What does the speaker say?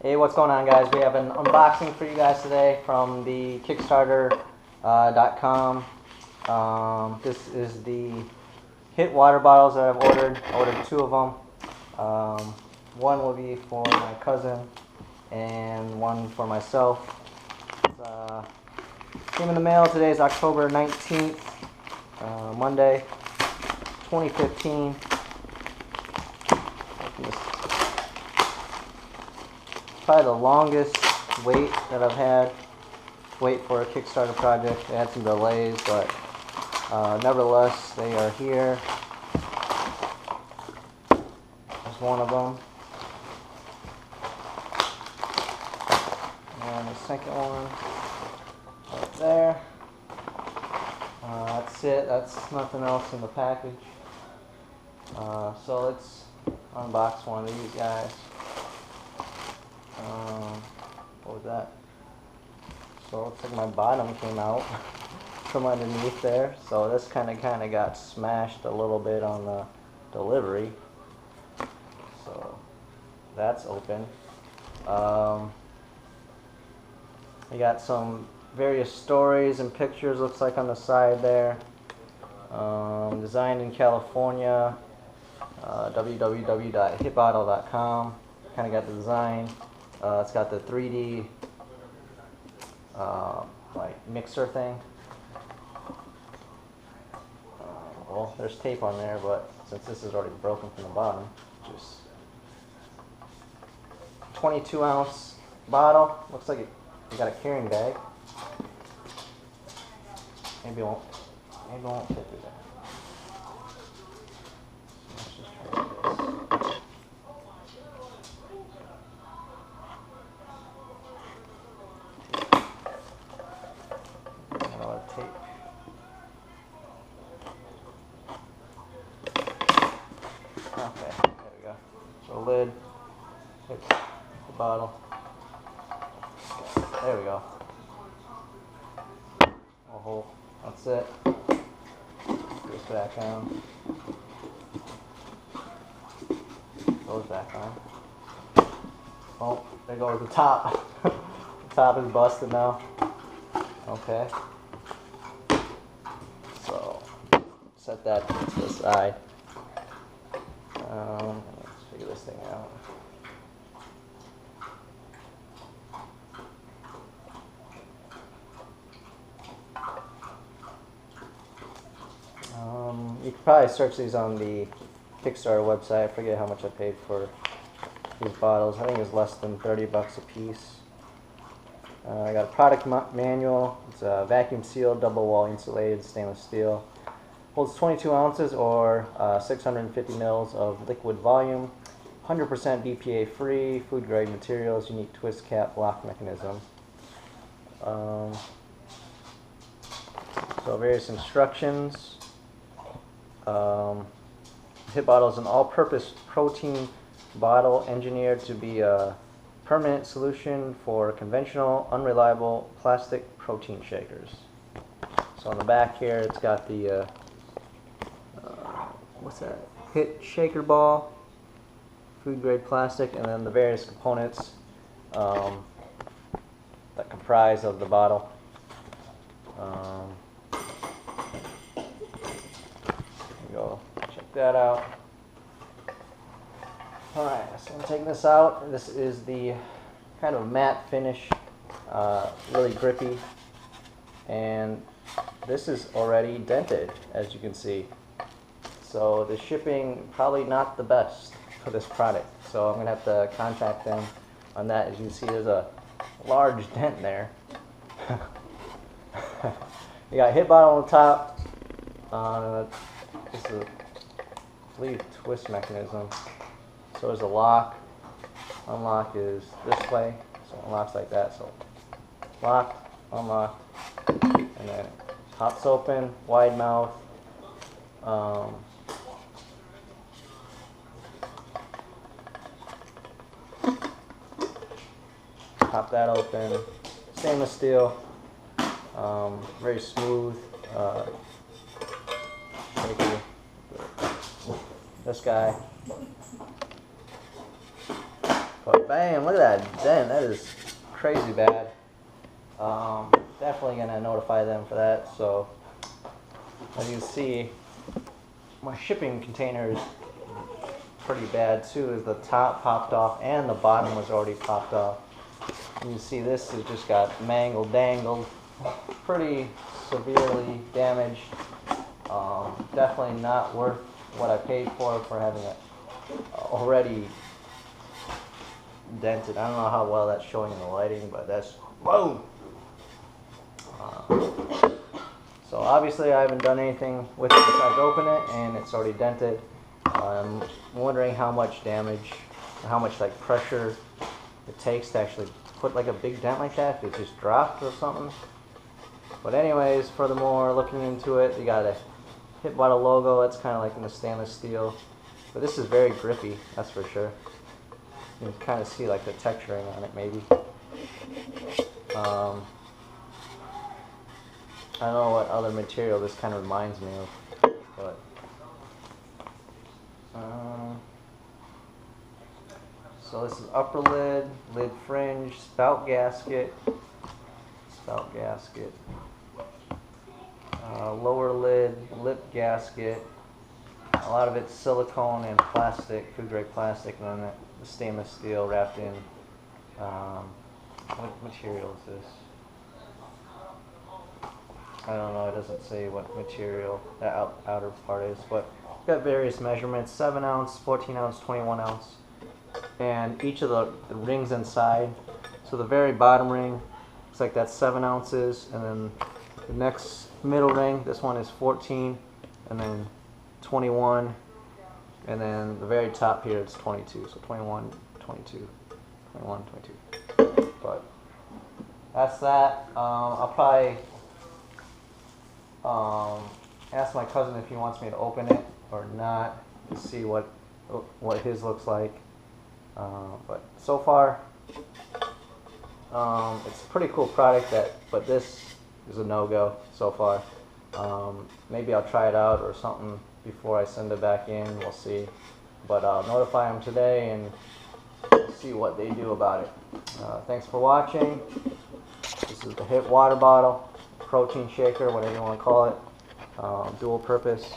Hey, what's going on, guys? We have an unboxing for you guys today from the Kickstarter.com. This is the Hiit water bottles that I've ordered. I ordered 2 of them. One will be for my cousin and one for myself. Came in the mail. Today is October 19th, Monday, 2015. Probably the longest wait that I've had. Wait for a Kickstarter project. They had some delays, but nevertheless, they are here. There's one of them. And the second one right there. That's it. That's nothing else in the package. So let's unbox one of these guys. What was that? So it looks like my bottom came out from underneath there. So this kind of got smashed a little bit on the delivery. So that's open. We got some various stories and pictures, looks like, on the side there. Designed in California. www.hiitbottle.com. Kind of got the design. It's got the 3D like mixer thing. Well, there's tape on there, but since this is already broken from the bottom, just 22-ounce bottle. Looks like you got a carrying bag. Maybe it won't fit through there. Let's just try this. Tape. Okay, there we go. So lid, hits the bottle. There we go. Oh, that's it. Goes back on. Goes back on. Oh, there goes the top. The top is busted now. Okay. Set that to the side. Let's figure this thing out. You could probably search these on the Kickstarter website. I forget how much I paid for these bottles. I think it was less than $30 a piece. I got a product manual. It's a vacuum sealed, double wall insulated stainless steel. Holds 22 ounces or 650 mils of liquid volume. 100% BPA free, food grade materials, unique twist cap lock mechanism. So various instructions. Hiit Bottle is an all-purpose protein bottle engineered to be a permanent solution for conventional, unreliable plastic protein shakers. So on the back here, it's got the what's that? Hiit shaker ball, food grade plastic, and then the various components that comprise of the bottle. Go check that out. Alright, so I'm taking this out. This is the kind of matte finish, really grippy, and this is already dented, as you can see. So the shipping probably not the best for this product. So I'm gonna have to contact them on that. As you can see, there's a large dent there. You got Hiit Bottle on the top. This is, I believe, twist mechanism. So there's a lock. Unlock is this way. So it unlocks like that. So lock, unlock, and then it pops open, wide mouth. Pop that open. Stainless steel. Very smooth. This guy. Put Bam, look at that dent. That is crazy bad. Definitely gonna notify them for that. So as you see, my shipping container is pretty bad too. Is the top popped off and the bottom was already popped off. And you see this has just got mangled, dangled, pretty severely damaged. Definitely not worth what I paid for having it already dented. I don't know how well that's showing in the lighting, but that's boom. So obviously I haven't done anything with it besides open it, and it's already dented. I'm wondering how much damage, how much like pressure it takes to actually put like a big dent like that, if it just dropped or something. But anyways, furthermore, looking into it, you got a Hiit Bottle logo. That's kind of like in the stainless steel, but this is very grippy, that's for sure. You can kind of see like the texturing on it, maybe. I don't know what other material this kind of reminds me of, but so this is upper lid, lid fringe, spout gasket, lower lid, lip gasket. A lot of it's silicone and plastic, food grade plastic, and then the stainless steel wrapped in. What material is this? I don't know, it doesn't say what material the outer part is, but got various measurements: 7 ounce, 14 ounce, 21 ounce, and each of the rings inside. So the very bottom ring looks like that's 7 ounces, and then the next middle ring, this one is 14, and then 21, and then the very top here is 22. So 21, 22, 21, 22. But that's that. I'll probably ask my cousin if he wants me to open it or not to see what his looks like. But so far, it's a pretty cool product. But this is a no-go so far. Maybe I'll try it out or something before I send it back in. We'll see. But I'll notify them today and see what they do about it. Thanks for watching. This is the Hiit water bottle, protein shaker, whatever you want to call it. Dual purpose.